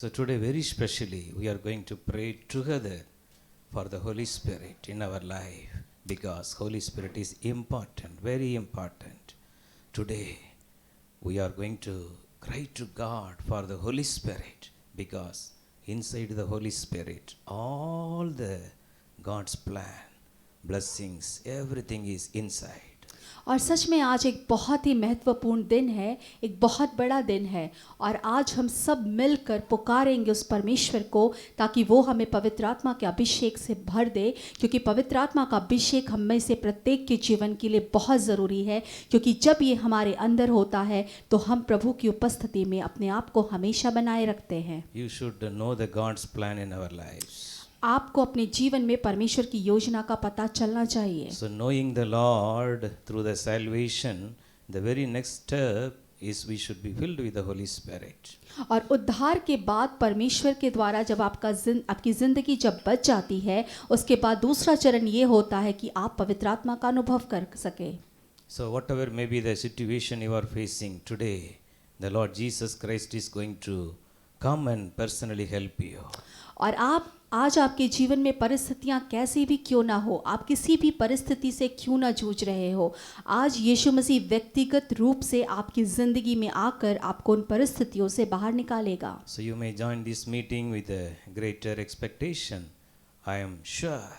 So today very specially we are going to pray together for the Holy Spirit in our life because Holy Spirit is important, very important. Today we are going to cry to God for the Holy Spirit because inside the Holy Spirit all the God's plan, blessings, everything is inside. और सच में आज एक बहुत ही महत्वपूर्ण दिन है, एक बहुत बड़ा दिन है और आज हम सब मिलकर पुकारेंगे उस परमेश्वर को ताकि वो हमें पवित्र आत्मा के अभिषेक से भर दे, क्योंकि पवित्र आत्मा का अभिषेक हम में से प्रत्येक के जीवन के लिए बहुत ज़रूरी है, क्योंकि जब ये हमारे अंदर होता है तो हम प्रभु की उपस्थिति में अपने आप को हमेशा बनाए रखते हैं। You should know the God's plan in our lives. आपको अपने जीवन में परमेश्वर की योजना का पता चलना चाहिए। So knowing the Lord through the salvation, the very next step is we should be filled with the Holy Spirit. और उद्धार के बाद परमेश्वर के द्वारा जब आपकी ज़िंदगी जब बच जाती है, उसके बाद दूसरा चरण ये होता है कि आप पवित्र आत्मा का अनुभव कर सके। So whatever may be the situation you are facing today, the Lord Jesus Christ is going to come and personally help you. और आज आपके जीवन में परिस्थितियां कैसी भी क्यों ना हो, आप किसी भी परिस्थिति से क्यों ना जूझ रहे हो, आज यीशु मसीह व्यक्तिगत रूप से आपकी ज़िंदगी में आकर आपको उन परिस्थितियों से बाहर निकालेगा। So you may join this meeting with a greater expectation. I am sure,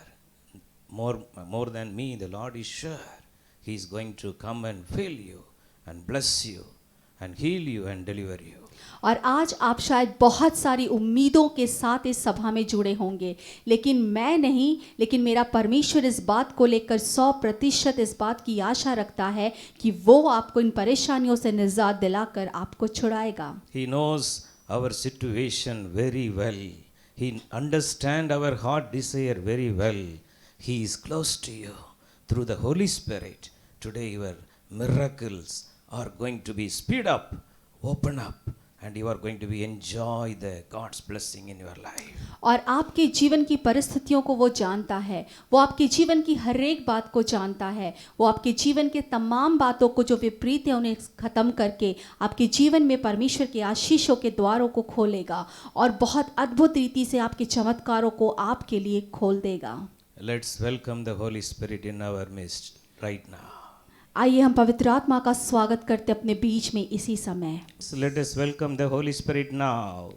more than me, the Lord is sure. He is going to come and fill you and bless you and heal you and deliver you. और आज आप शायद बहुत सारी उम्मीदों के साथ इस सभा में जुड़े होंगे, लेकिन मैं नहीं, लेकिन मेरा परमेश्वर इस बात को लेकर 100% इस बात की आशा रखता है कि वो आपको इन परेशानियों से निजात दिलाकर आपको छुड़ाएगा। He knows our situation very well. He understands our heart desire very well. He is close to you through the Holy Spirit. Today your miracles are going to be speed up, open up. And you are going to be enjoy the God's blessing in your life. और आपके जीवन की परिस्थितियों को वो जानता है, वो आपके जीवन की हर एक बात को जानता है, वो आपके जीवन के तमाम बातों को जो विपरीत है उन्हें ख़त्म करके आपके जीवन में परमेश्वर के आशीषों के द्वारों को खोलेगा और बहुत अद्भुत रीति से आपके चमत्कारों को आपके लिए खोल देगा। Let's welcome the Holy Spirit in our midst right now. आइए हम पवित्र आत्मा का स्वागत करते अपने बीच में इसी समय। So let us welcome the Holy Spirit now.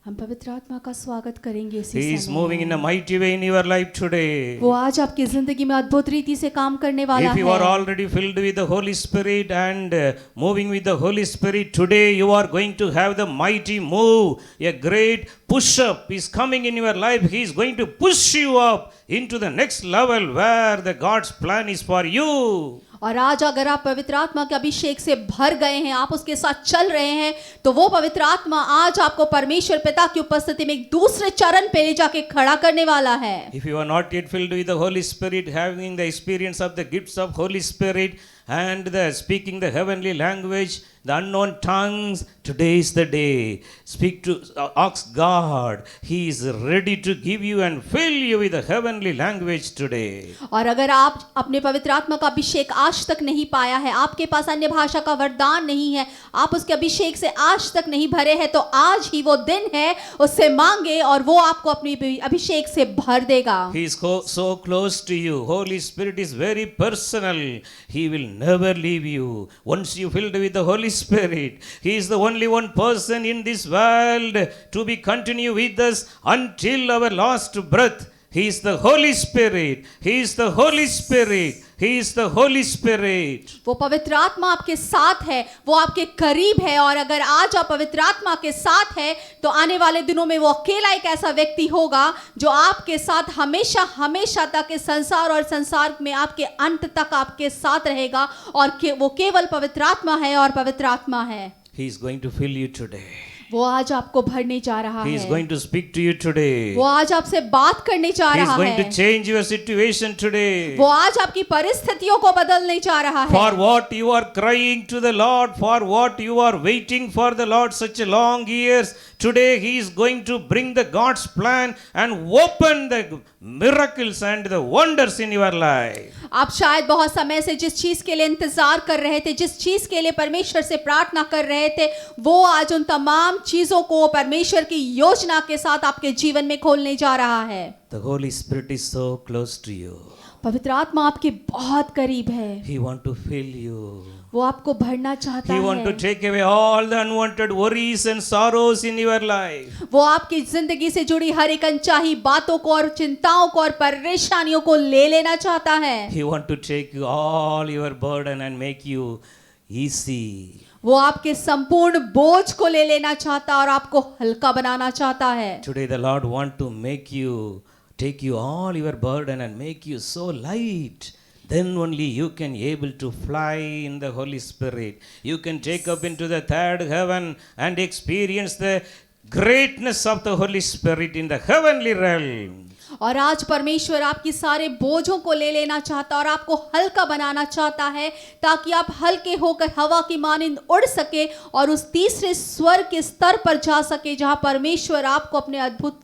हम पवित्र आत्मा का स्वागत करेंगे इसी He is समय। moving in a mighty way in your life today. वो आज आपकी जिंदगी में अद्भुत रीति से काम करने वाला If you are है। already filled with the Holy Spirit and moving with the Holy Spirit, today you are going to have the mighty move. A great push-up is coming in your life. He is going to push you up into the next level where the God's plan is for you. और आज अगर आप पवित्र आत्मा के अभिषेक से भर गए हैं, आप उसके साथ चल रहे हैं, तो वो पवित्र आत्मा आज आपको परमेश्वर पिता की उपस्थिति में एक दूसरे चरण पे ले जाके खड़ा करने वाला है। If you are not yet filled with the Holy Spirit, having the experience of the gifts of Holy Spirit and the speaking the heavenly language, the unknown tongues, today is the day. Speak to, ask God. He is ready to give you and fill you with the heavenly language today. और अगर आप अपने पवित्र आत्मा का अभिषेक आज तक नहीं पाया है, आपके पास अन्य भाषा का वरदान नहीं है, आप उसके अभिषेक से आज तक नहीं भरे हैं, तो आज ही वो दिन है, उससे मांगे और वो आपको अपनी अभिषेक से भर देगा। He is so close to you. Holy Spirit is very personal. He will never leave you. Once you filled with the Holy Spirit, He is the only one person in this world to be continue with us until our last breath. He is the Holy Spirit. He is the Holy Spirit. He is the Holy Spirit. वो पवित्र आत्मा आपके साथ है, वो आपके करीब है, और अगर आज आप पवित्र आत्मा के साथ है तो आने वाले दिनों में वो अकेला एक ऐसा व्यक्ति होगा जो आपके साथ हमेशा हमेशा तक इस संसार और संसार में आपके अंत तक आपके साथ रहेगा, और वो केवल पवित्र आत्मा है और पवित्र आत्मा है। He is going to fill you today. वो आज आपको भरने जा रहा He is है, going to speak to you today. वो आज आपसे बात करने जा He is रहा going to है, change your situation today. वो आज आपकी परिस्थितियों को बदलने जा रहा है। For what you are crying to the Lord, for what you are waiting for the Lord such a long years, today he is going to bring the God's plan and open the miracles and the wonders in your life. आप शायद बहुत समय से जिस चीज के लिए इंतजार कर रहे थे, जिस चीज के लिए परमेश्वर से प्रार्थना कर रहे थे, वो आज उन तमाम चीजों को परमेश्वर की योजना के साथ आपके जीवन में खोलने जा रहा है। The Holy Spirit is so close to you. पवित्र आत्मा आपके बहुत करीब है। He want to fill you. वो आपको भरना चाहता He want to है। take away all the unwanted worries and sorrows in your life. वो आपकी जिंदगी से जुड़ी हर एक अनचाही बातों को और चिंताओं को और परेशानियों को ले लेना चाहता है। He want to take all your burden and make you easy. वो आपके संपूर्ण बोझ को ले लेना चाहता और आपको हल्का बनाना चाहता है। Today the Lord want to make you, take you all your burden and make you so light. Then only you can able to fly in the Holy Spirit. You can take up into the third heaven and experience the greatness of the Holy Spirit in the heavenly realm. और आज परमेश्वर आपकी सारे बोझों को ले लेना चाहता और आपको हल्का बनाना चाहता है, ताकि आप हल्के होकर हवा की मानिंद उड़ सके और उस तीसरे स्वर के स्तर पर जा सके जहां परमेश्वर आपको अपने अद्भुत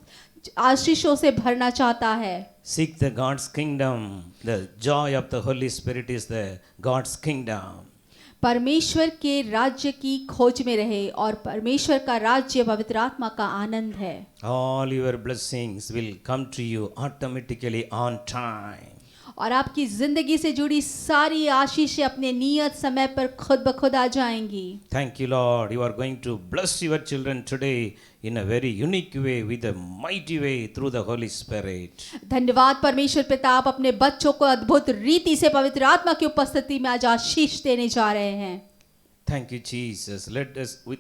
आशीषों से भरना चाहता है। Seek the God's kingdom. The joy of the Holy Spirit is the God's kingdom. परमेश्वर के राज्य की खोज में रहे और परमेश्वर का राज्य पवित्र आत्मा का आनंद है। All your blessings will come to you automatically on time. और आपकी जिंदगी से जुड़ी सारी आशीषें अपने नियत समय पर खुद ब खुद आ जाएंगी। Thank you, Lord. You are going to bless your children today in a very unique way, with a mighty way through the Holy Spirit. धन्यवाद परमेश्वर पिता, आप अपने बच्चों को अद्भुत रीति से पवित्र आत्मा की उपस्थिति में आज आशीष देने जा रहे हैं। Thank you, Jesus.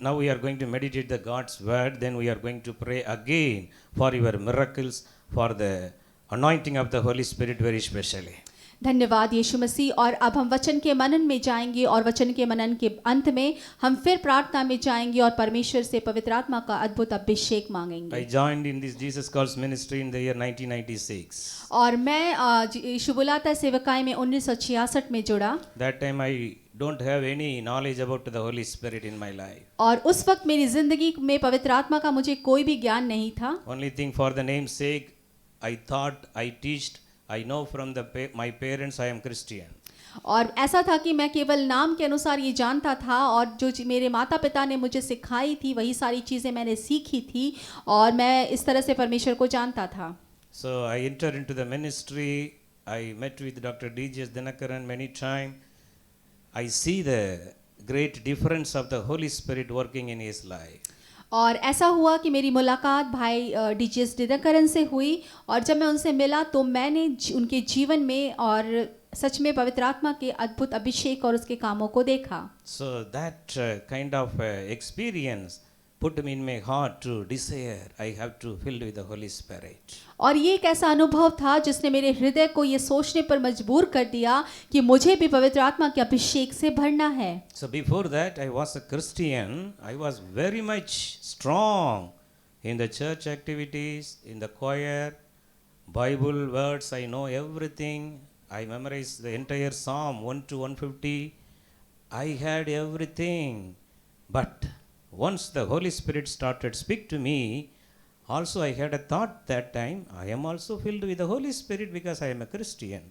Now we are going to meditate the God's word. Then we are going to pray again for your miracles, for the anointing of the Holy Spirit very specially. धन्यवाद यीशु मसीह। और अब हम वचन के मनन में जाएंगे और वचन के मनन के अंत में हम फिर प्रार्थना में जाएंगे और परमेश्वर से पवित्र आत्मा का अद्भुत अभिषेक मांगेंगे। I joined in this Jesus Calls ministry in the year 1996. और मैं यीशु बुलाता सेवकाई में 1966 में जुड़ा। That time I don't have any knowledge about the Holy Spirit in my life. और उस वक्त मेरी जिंदगी में पवित्र आत्मा का मुझे कोई भी ज्ञान नहीं था। Only thing, for the name's sake, I thought, I teached, I know from my parents I am Christian. और ऐसा था कि मैं केवल नाम के अनुसार ये जानता था और जो मेरे माता पिता ने मुझे सिखाई थी वही सारी चीज़ें मैंने सीखी थी और मैं इस तरह से परमेश्वर को जानता था। So I entered into the ministry. I met with Dr. D.J. Dinakaran many times. I see the great difference of the Holy Spirit working in his life. और ऐसा हुआ कि मेरी मुलाकात भाई डीजीएस दिनकरन से हुई और जब मैं उनसे मिला तो मैंने उनके जीवन में और सच में पवित्र आत्मा के अद्भुत अभिषेक और उसके कामों को देखा। So that kind of experience put me in my heart to desire I have to filled with the Holy Spirit. और ये एक ऐसा अनुभव था जिसने मेरे हृदय को ये सोचने पर मजबूर कर दिया कि मुझे भी पवित्र आत्मा के अभिषेक से भरना है। So before that I was a Christian. I was very much strong in the church activities, in the choir, Bible words. I know everything. I memorized the entire Psalm 1 to 150. I had everything. But once the Holy Spirit started speak to me, also I had a thought that time, I am also filled with the Holy Spirit because I am a Christian.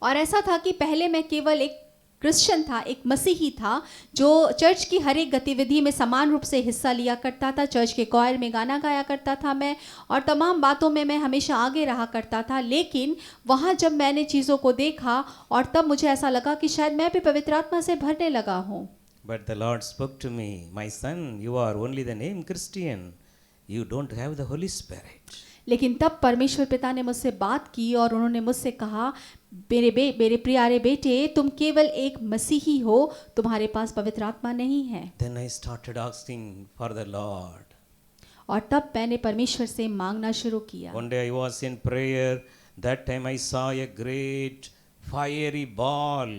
और ऐसा था कि पहले मैं केवल एक Christian था, एक मसीही था जो चर्च की हर एक गतिविधि में समान रूप से हिस्सा लिया करता था। चर्च के क्वायर में गाना गाया करता था मैं और तमाम बातों में मैं हमेशा आगे रहा करता था। लेकिन वहाँ जब मैंने चीज़ों को देखा और तब मुझे ऐसा लगा कि शायद मैं भी पवित्र आत्मा से भरने लगा हूँ। But the Lord spoke to me, my son, you are only the name Christian. You don't have the Holy Spirit. लेकिन तब परमेश्वर पिता ने मुझसे बात की और उन्होंने मुझसे कहा, मेरे प्यारे बेटे, तुम केवल एक मसीही हो, तुम्हारे पास पवित्र आत्मा नहीं है। Then I started asking for the Lord. और तब मैंने परमेश्वर से मांगना शुरू किया। One day I was in prayer. That time I saw a great fiery ball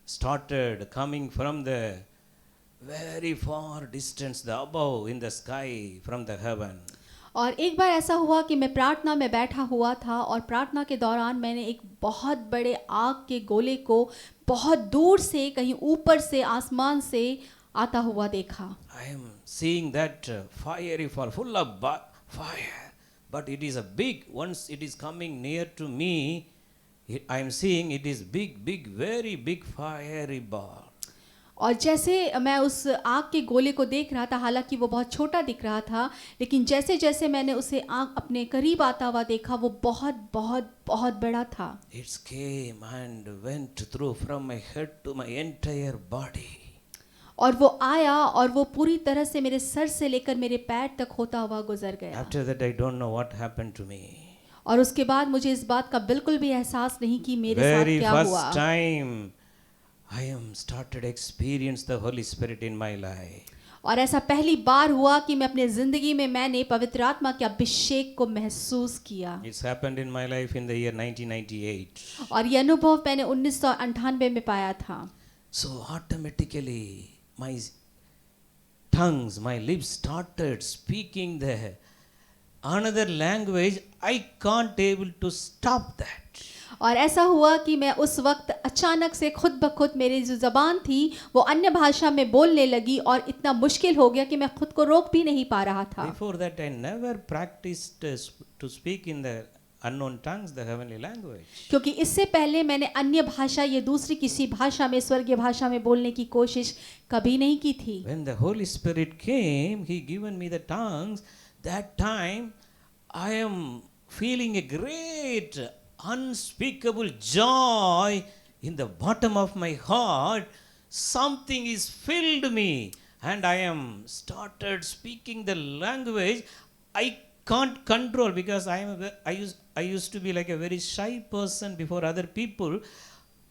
started coming from the very far distance, the above in the sky from the heaven. और एक बार ऐसा हुआ कि मैं प्रार्थना में बैठा हुआ था और प्रार्थना के दौरान मैंने एक बहुत बड़े आग के गोले को बहुत दूर से कहीं ऊपर से आसमान से आता हुआ देखा। I am seeing that fiery fall, full of fire. But it is a big, once it is coming near to me, I am seeing it is big, very big fiery ball. और जैसे मैं उस आग के गोले को देख रहा था, हालांकि वो बहुत छोटा दिख रहा था, लेकिन जैसे जैसे मैंने उसे आग अपने करीब आता हुआ देखा, वो बहुत बहुत बहुत बड़ा था। It came and went through from my head to my entire body. और वो आया और वो पूरी तरह से मेरे सर से लेकर मेरे पैर तक होता हुआ गुजर गया। After that, I don't know what happened to me. और उसके बाद मुझे इस बात का बिल्कुल भी एहसास नहीं कि मेरे साथ Very क्या first हुआ। time I am started experience the Holy Spirit in my life. और ऐसा पहली बार हुआ कि मैं अपने जिंदगी में मैंने पवित्र आत्मा के अभिषेक को महसूस किया। It's happened in my life in the year 1998. और ये अनुभव मैंने 1998 में पाया था। So automatically my tongues, my lips started speaking the another language. I can't able to stop that. और ऐसा हुआ कि मैं उस वक्त अचानक से खुद ब खुद मेरी जो ज़बान थी वो अन्य भाषा में बोलने लगी और इतना मुश्किल हो गया कि मैं खुद को रोक भी नहीं पा रहा था। Before that I never practiced to speak in the unknown tongues, the heavenly language. क्योंकि इससे पहले मैंने अन्य भाषा या दूसरी किसी भाषा में, स्वर्गीय भाषा में बोलने की कोशिश कभी नहीं की थी। When the Holy Spirit came, He given me the tongues. That time I am feeling a great unspeakable joy in the bottom of my heart. Something is filled me and I am started speaking the language. I can't control because I used to be like a very shy person before other people.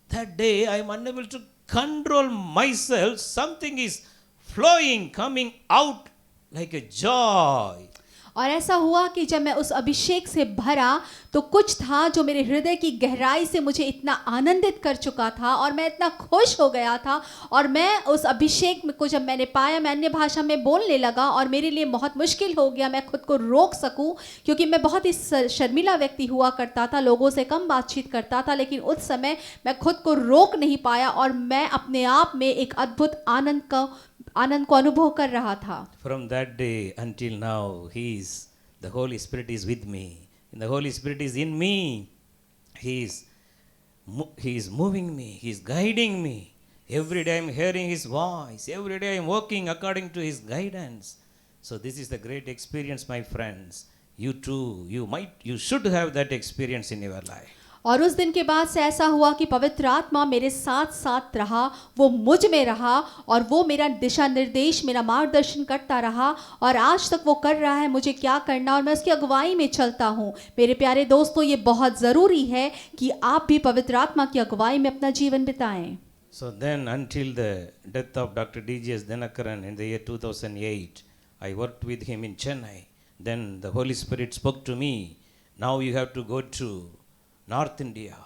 That day I am unable to control myself. Something is flowing, coming out like a joy. और ऐसा हुआ कि जब मैं उस अभिषेक से भरा तो कुछ था जो मेरे हृदय की गहराई से मुझे इतना आनंदित कर चुका था और मैं इतना खुश हो गया था। और मैं उस अभिषेक को जब मैंने पाया, मैं अन्य भाषा में बोलने लगा और मेरे लिए बहुत मुश्किल हो गया मैं खुद को रोक सकूं, क्योंकि मैं बहुत ही शर्मिला व्यक्ति हुआ करता था, लोगों से कम बातचीत करता था, लेकिन उस समय मैं खुद को रोक नहीं पाया और मैं अपने आप में एक अद्भुत आनंद को अनुभव कर रहा था। From that day until now, the Holy Spirit is with me. And the Holy Spirit is in me. He is moving me. He is guiding me. Every day I am hearing His voice. Every day I am walking according to His guidance. So this is the great experience, my friends. You too, you should have that experience in your life. और उस दिन के बाद से ऐसा हुआ कि पवित्र आत्मा मेरे साथ साथ रहा, वो मुझ में रहा और वो मेरा दिशा निर्देश, मेरा मार्गदर्शन करता रहा और आज तक वो कर रहा है मुझे क्या करना, और मैं उसकी अगुवाई में चलता हूँ। मेरे प्यारे दोस्तों, ये बहुत ज़रूरी है कि आप भी पवित्र आत्मा की अगुवाई में अपना जीवन बिताएं। So then until the death of Dr. D.G.S. Dinakaran in the year 2008, I worked with him in Chennai. Then the Holy Spirit spoke to me, now you have to go to North India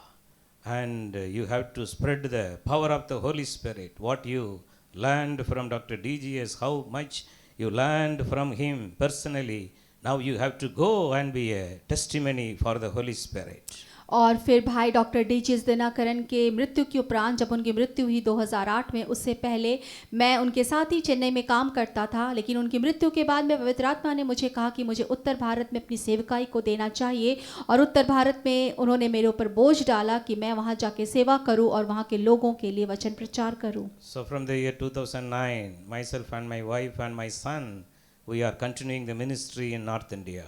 and you have to spread the power of the Holy Spirit. What you learned from Dr. D.G.S., how much you learned from him personally, now you have to go and be a testimony for the Holy Spirit. और फिर भाई doctor डी.जी.एस. Dinakaran के मृत्यु के उपरांत, जब उनकी मृत्यु हुई 2008 में, उससे पहले मैं उनके साथ ही चेन्नई में काम करता था, लेकिन उनकी मृत्यु के बाद में पवित्र आत्मा ने मुझे कहा कि मुझे उत्तर भारत में अपनी सेवकाई को देना चाहिए, और उत्तर भारत में उन्होंने मेरे ऊपर बोझ डाला कि मैं वहाँ जाके सेवा करूँ और वहाँ के लोगों के लिए वचन प्रचार करूँ। So from the year 2009, myself and my wife and my son, we are continuing the ministry in North India.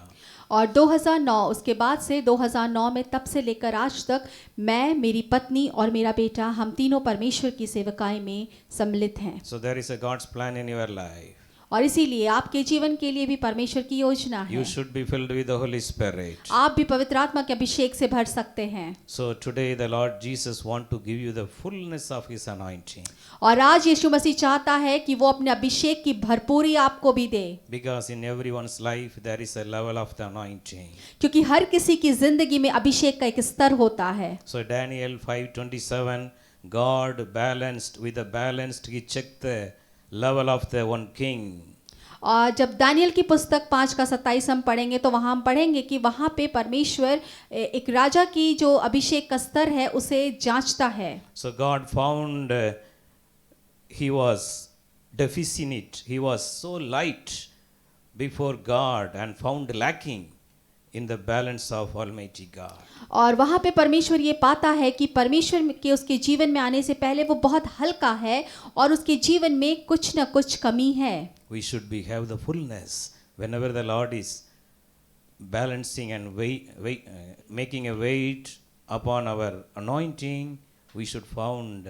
और 2009, उसके बाद से 2009 में, तब से लेकर आज तक मैं, मेरी पत्नी और मेरा बेटा, हम तीनों परमेश्वर की सेवकाई में सम्मिलित हैं। So there is a God's plan in your life. और इसीलिए आपके जीवन के लिए भी परमेश्वर की योजना है। You should be filled with the Holy Spirit. आप भी पवित्र आत्मा के अभिषेक से भर सकते हैं। So today the Lord Jesus want to give you the fullness of His anointing. और आज यीशु मसीह चाहता है कि वो अपने अभिषेक की भरपूरी आपको भी दे। Because in everyone's life there is a level of the anointing. क्योंकि हर किसी की जिंदगी में अभिषेक का एक स्तर होता है। So Daniel 5:27, God balanced with the balanced, He checked the level of the one king. और जब दानियल की पुस्तक 5:27 हम पढ़ेंगे तो वहाँ हम पढ़ेंगे कि वहाँ पे परमेश्वर एक राजा की जो अभिषेक का स्तर है उसे जांचता है। So God found he was deficient. He was so light before God and found lacking in the balance of Almighty God. और वहाँ पे परमेश्वर ये पाता है कि परमेश्वर के उसके जीवन में आने से पहले वो बहुत हल्का है और उसके जीवन में कुछ न कुछ कमी है. We should be have the fullness whenever the Lord is balancing and making a weight upon our anointing. We should found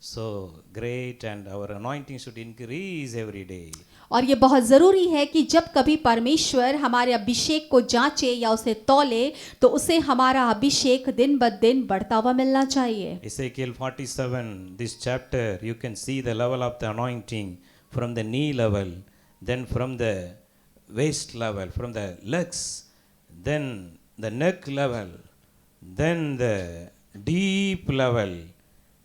so great and our anointing should increase every day. और ये बहुत ज़रूरी है कि जब कभी परमेश्वर हमारे अभिषेक को जांचे या उसे तौले तो उसे हमारा अभिषेक दिन ब दिन बढ़ता हुआ मिलना चाहिए. Ezekiel 47, this chapter, you can see the level of the anointing from the knee level, then from the waist level, from the legs, then the neck level, then the deep level.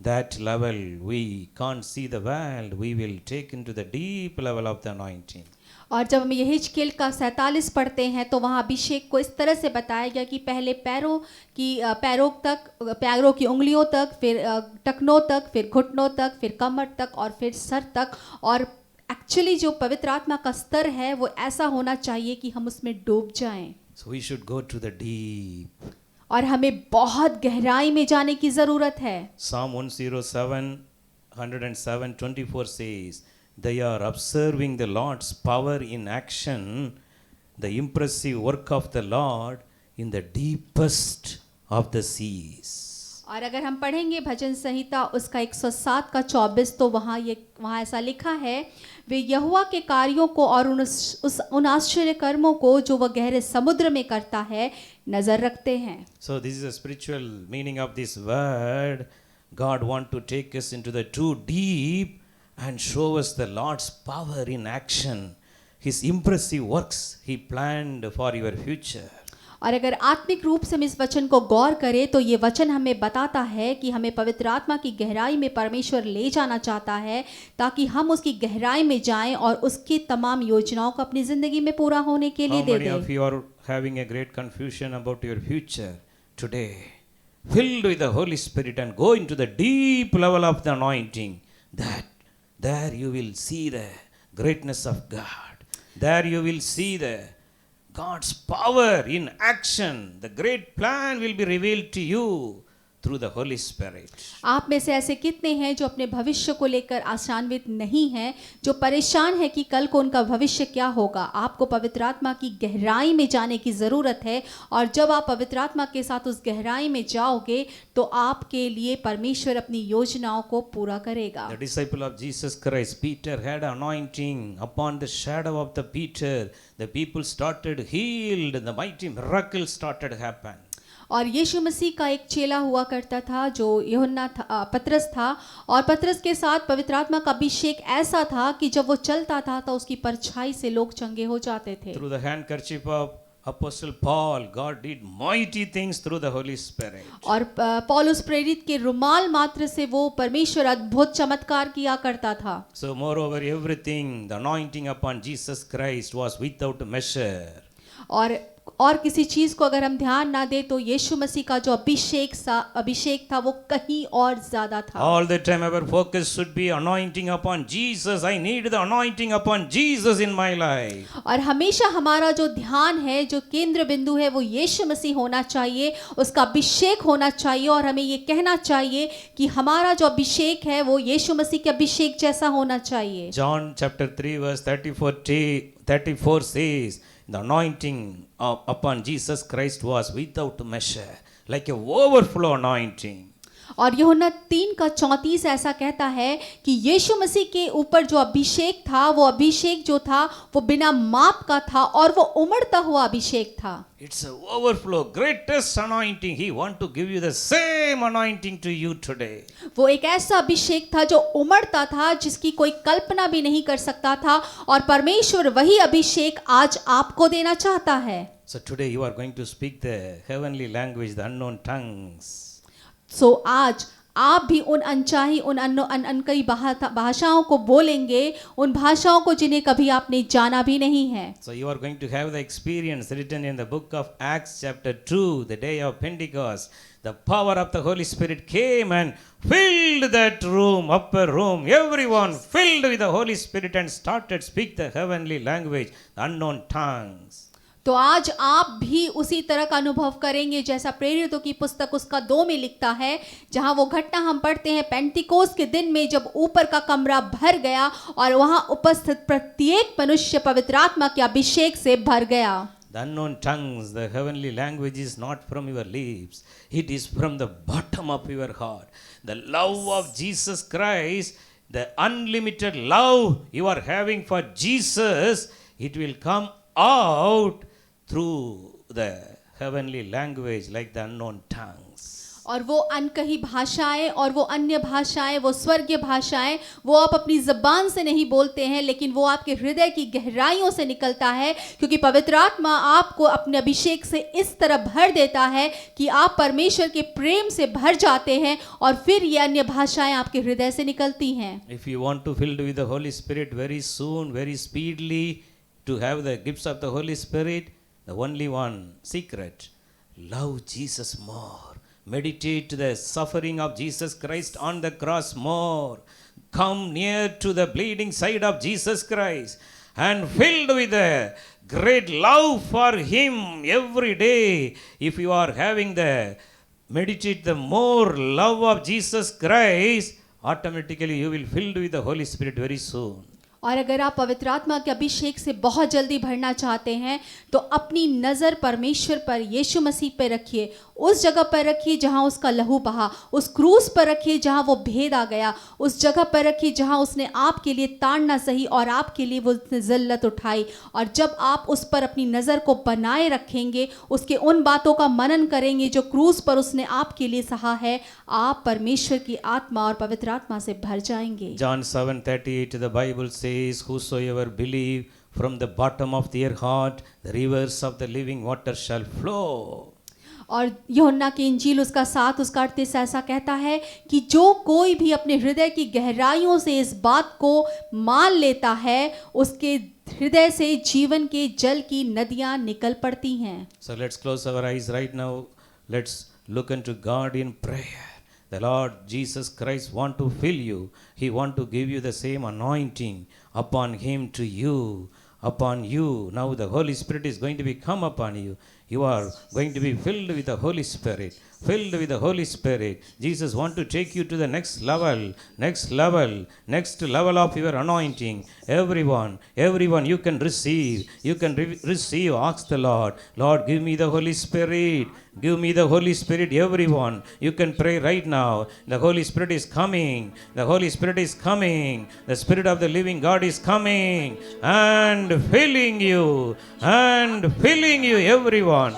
That level we can't see the world, we will take into the deep level of the anointing. और जब हम यहेजकेल का 47 पढ़ते हैं तो वहाँ अभिषेक को इस तरह से बताया गया कि पहले पैरों की उंगलियों तक, फिर टखनों तक, फिर घुटनों तक, फिर कमर तक और फिर सर तक. और एक्चुअली जो पवित्र आत्मा का स्तर है वो ऐसा होना चाहिए कि हम उसमें डूब जाएं. So we should go to the deep. और हमें बहुत गहराई में जाने की ज़रूरत है. Psalm 107:24 says, they are observing the Lord's power in action, the impressive work of the Lord in the deepest of the seas. और अगर हम पढ़ेंगे भजन संहिता उसका 107 का 24 तो वहाँ ऐसा लिखा है, वे यहोवा के कार्यों को और उन आश्चर्य कर्मों को जो वह गहरे समुद्र में करता है नजर रखते हैं. So this is a spiritual meaning of this word. God want to take us into the true deep and show us the Lord's power in action, His impressive works He planned for your future. और अगर आत्मिक रूप से हम इस वचन को गौर करें तो ये वचन हमें बताता है कि हमें पवित्र आत्मा की गहराई में परमेश्वर ले जाना चाहता है ताकि हम उसकी गहराई में जाएं और उसकी तमाम योजनाओं को अपनी जिंदगी में पूरा होने के लिए दे दें. How many of you are having a great confusion about your future today? Filled with the Holy Spirit and go into the deep level of the anointing. That there you will see the greatness of God. There you will see the God's power in action. The great plan will be revealed to you through the Holy Spirit. आप में से ऐसे कितने हैं जो अपने भविष्य को लेकर आशान्वित नहीं हैं, जो परेशान है कि कल को उनका भविष्य क्या होगा? आपको पवित्र आत्मा की गहराई में जाने की ज़रूरत है और जब आप पवित्र आत्मा के साथ उस गहराई में जाओगे तो आपके लिए परमेश्वर अपनी योजनाओं को पूरा करेगा. The disciple of Jesus Christ, Peter, had anointing upon the shadow of the Peter. The people started healed and the mighty miracle started happen. और यीशु मसीह का एक चेला हुआ करता था जो पतरस था और पतरस के साथ पवित्र आत्मा का अभिषेक ऐसा था कि जब वो चलता था तो उसकी परछाई से लोग चंगे हो जाते थे. Through the handkerchief of Apostle Paul, God did mighty things through the Holy Spirit. और पौलुस प्रेरित के रुमाल मात्र से वो परमेश्वर अद्भुत चमत्कार किया करता था. So moreover everything, the anointing upon Jesus Christ was without measure. और किसी चीज को अगर हम ध्यान ना दे तो यीशु मसीह का जो अभिषेक था वो कहीं और ज्यादा था. All the time our focus should be anointing upon Jesus. I need the anointing upon Jesus in my life. और हमेशा हमारा जो ध्यान है, जो केंद्र बिंदु है वो यीशु मसीह होना चाहिए, उसका अभिषेक होना चाहिए और हमें ये कहना चाहिए कि हमारा जो अभिषेक है वो यीशु मसीह के अभिषेक जैसा होना चाहिए. John chapter 3 verse 34 says, the anointing upon Jesus Christ was without measure, like a overflow anointing. और यूहन्ना 3 का 34 ऐसा कहता है कि यीशु मसीह के ऊपर जो अभिषेक था वो अभिषेक जो था वो बिना माप का था और वो उमड़ता हुआ अभिषेक था. It's a overflow, greatest anointing. He want to give you the same anointing to you today. वो एक ऐसा अभिषेक था जो उमड़ता था जिसकी कोई कल्पना भी नहीं कर सकता था और परमेश्वर वही अभिषेक आज आपको देना चाहता है. So today you are going to speak the heavenly language, the unknown tongues. सो आज आप भी उन अनचाही उन अनकही भाषाओं को बोलेंगे, उन भाषाओं को जिन्हें कभी आपने जाना भी नहीं है। So you are going to have the experience written in the book of Acts chapter 2, the day of Pentecost. The power of the Holy Spirit came and filled that room, upper room. Everyone filled with the Holy Spirit and started speak the heavenly language, the unknown tongues. तो आज आप भी उसी तरह का अनुभव करेंगे जैसा प्रेरितों की पुस्तक उसका 2 में लिखता है, जहां वो घटना हम पढ़ते हैं पेंटिकोस के दिन में, जब ऊपर का कमरा भर गया और वहां उपस्थित प्रत्येक मनुष्य पवित्र आत्मा के अभिषेक से भर गया। The unknown tongues, the heavenly language is not from your lips. It is from the bottom of your heart. The love of Jesus Christ, the unlimited love you are having for Jesus, it will come out through the heavenly language like the unknown tongues. और वो अनकही भाषाएं और वो अन्य भाषाएं, वो स्वर्गीय भाषाएं, वो आप अपनी ज़बान से नहीं बोलते हैं, लेकिन वो आपके हृदय की गहराइयों से निकलता है, क्योंकि पवित्र आत्मा आपको अपने अभिषेक से इस तरह भर देता है कि आप परमेश्वर के प्रेम से भर जाते हैं और फिर ये अन्य भाषाएं आपके हृदय से निकलती हैं। If you want to filled with the Holy Spirit very soon, very speedily, to have the gifts of the Holy Spirit, the only one secret, love Jesus more. Meditate the suffering of Jesus Christ on the cross more. Come near to the bleeding side of Jesus Christ and filled with a great love for Him every day. If you are having the meditate the more love of Jesus Christ, automatically you will filled with the Holy Spirit very soon. और अगर आप पवित्र आत्मा के अभिषेक से बहुत जल्दी भरना चाहते हैं तो अपनी नज़र परमेश्वर पर, यीशु मसीह पर रखिए, उस जगह पर रखिए जहां उसका लहू बहा, उस क्रूस पर रखिए जहां वो भेद आ गया, उस जगह पर रखिए जहां उसने आपके लिए ताड़ना सही और आपके लिए वो ज़िल्लत उठाई। और जब आप उस पर अपनी नज़र को बनाए रखेंगे, उसके उन बातों का मनन करेंगे जो क्रूस पर उसने आपके लिए सहा है, आप परमेश्वर की आत्मा और पवित्र आत्मा से भर जाएंगे। John 7:38, the Bible says, whosoever believe from the bottom of their heart, the rivers of the living water shall flow. और यूहन्ना की इंजील उसका 7 उसका 38 ऐसा कहता है कि जो कोई भी अपने हृदय की गहराइयों से इस बात को मान लेता है, उसके हृदय से जीवन के जल की नदियां निकल पड़ती हैं। So let's close our eyes right now. Let's look unto God in prayer. The Lord Jesus Christ want to fill you. He want to give you the same anointing upon Him to you, upon you. Now the Holy Spirit is going to be come upon you. You are going to be filled with the Holy Spirit. Filled with the Holy Spirit. Jesus want to take you to the next level of your anointing. Everyone, you can receive. You can receive. Ask the Lord, Lord, give me the Holy Spirit. Give me the Holy Spirit, everyone. You can pray right now. The Holy Spirit is coming. The Holy Spirit is coming. The Spirit of the living God is coming and filling you, everyone.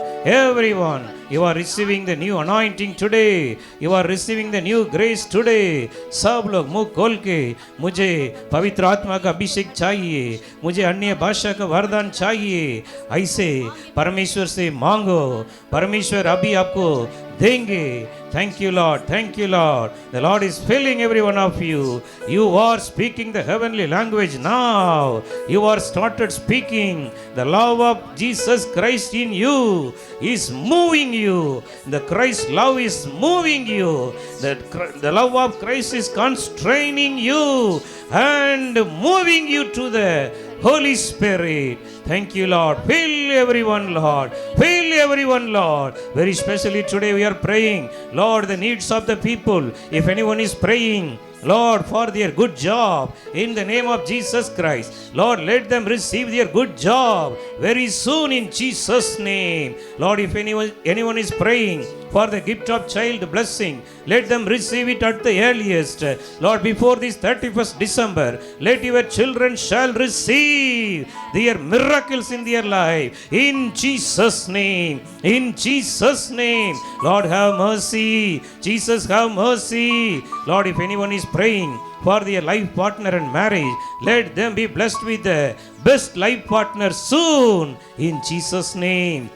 You are receiving the new anointing today. You are receiving the new grace today. सब लोग मुंह खोल के, मुझे पवित्र आत्मा का अभिषेक चाहिए, मुझे अन्य भाषा का वरदान चाहिए, ऐसे परमेश्वर से मांगो, परमेश्वर अभी आपको देंगे। Thank you, Lord. Thank you, Lord. The Lord is filling every one of you. You are speaking the heavenly language now. You are started speaking. The love of Jesus Christ in you is moving you. The Christ love is moving you. The love of Christ is constraining you and moving you to the Holy Spirit. Thank you, Lord. Fill everyone, Lord. Fill everyone, Lord. Very specially today we are praying, Lord, the needs of the people. If anyone is praying, Lord, for their good job, in the name of Jesus Christ, Lord, let them receive their good job very soon in Jesus' name. Lord, if anyone is praying for the gift of child blessing, let them receive it at the earliest. Lord, before this 31st December, let your children shall receive their miracles in their life. In Jesus' name. In Jesus' name. Lord, have mercy. Jesus, have mercy. Lord, if anyone is praying for their life partner and marriage, let them be blessed with the best life partner soon. In Jesus' name.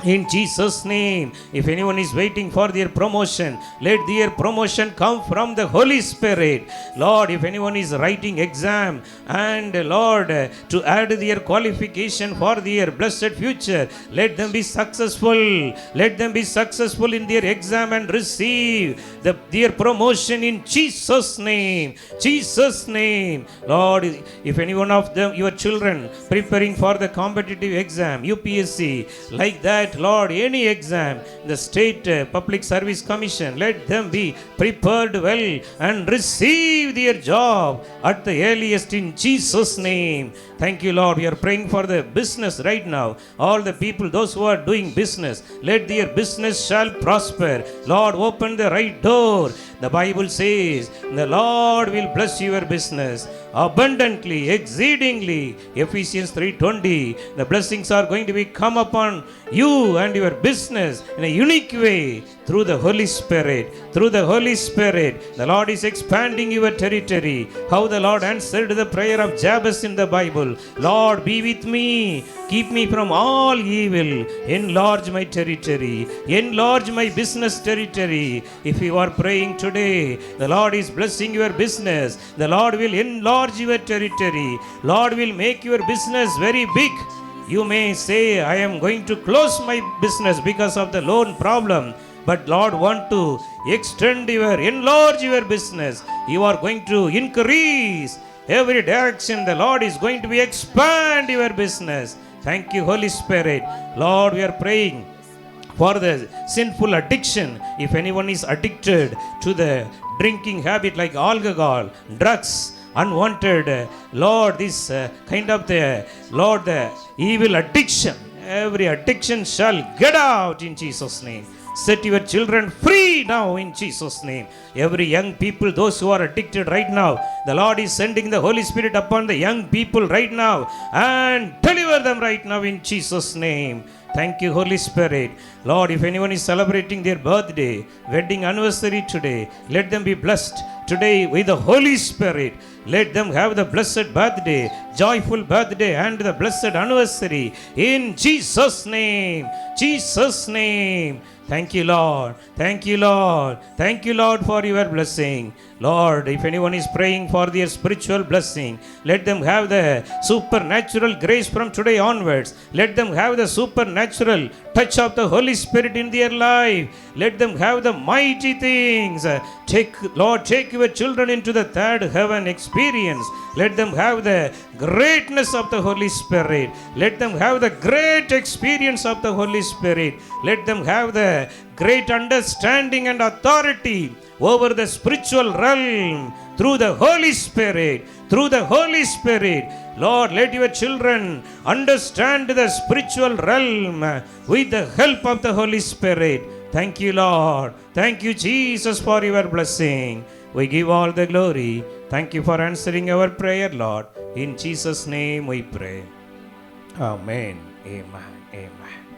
In Jesus' name, if anyone is waiting for their promotion, let their promotion come from the Holy Spirit. Lord, if anyone is writing exam and Lord, to add their qualification for their blessed future, let them be successful. Let them be successful in their exam and receive their promotion in Jesus' name. Jesus' name. Lord, if any one of them, your children, preparing for the competitive exam, UPSC, like that, Lord, any exam, the state public service commission, let them be prepared well and receive their job at the earliest in Jesus' name. Thank you, Lord. We are praying for the business right now. All the people, those who are doing business, let their business shall prosper. Lord, open the right door. The Bible says, the Lord will bless your business abundantly, exceedingly. Ephesians 3:20. The blessings are going to be come upon you and your business in a unique way through the Holy Spirit. Through the Holy Spirit, the Lord is expanding your territory. How the Lord answered the prayer of Jabez in the Bible. Lord, be with me. Keep me from all evil. Enlarge my territory. Enlarge my business territory. If you are praying today, the Lord is blessing your business. The Lord will enlarge your territory. Lord will make your business very big. You may say, I am going to close my business because of the loan problem. But Lord want to enlarge your business. You are going to increase every direction. The Lord is going to be expand your business. Thank you, Holy Spirit. Lord, we are praying for the sinful addiction. If anyone is addicted to the drinking habit like alcohol, drugs, unwanted, Lord, this kind of the evil addiction, every addiction shall get out in Jesus' name. Set your children free now in Jesus' name. Every young people, those who are addicted right now, the Lord is sending the Holy Spirit upon the young people right now and deliver them right now in Jesus' name. Thank you, Holy Spirit. Lord, if anyone is celebrating their birthday, wedding anniversary today, let them be blessed today with the Holy Spirit. Let them have the blessed birthday, joyful birthday, and the blessed anniversary in Jesus' name. Jesus' name. Thank you, Lord. Thank you, Lord. Thank you, Lord, for your blessing. Lord, if anyone is praying for their spiritual blessing, let them have the supernatural grace from today onwards. Let them have the supernatural touch of the Holy Spirit in their life. Let them have the mighty things. Lord, take your children into the third heaven experience. Let them have the greatness of the Holy Spirit. Let them have the great experience of the Holy Spirit. Let them have the great understanding and authority over the spiritual realm through the Holy Spirit. Through the Holy Spirit. Lord, let your children understand the spiritual realm with the help of the Holy Spirit. Thank you, Lord. Thank you, Jesus, for your blessing. We give all the glory. Thank you for answering our prayer, Lord. In Jesus' name we pray. Amen. Amen. Amen.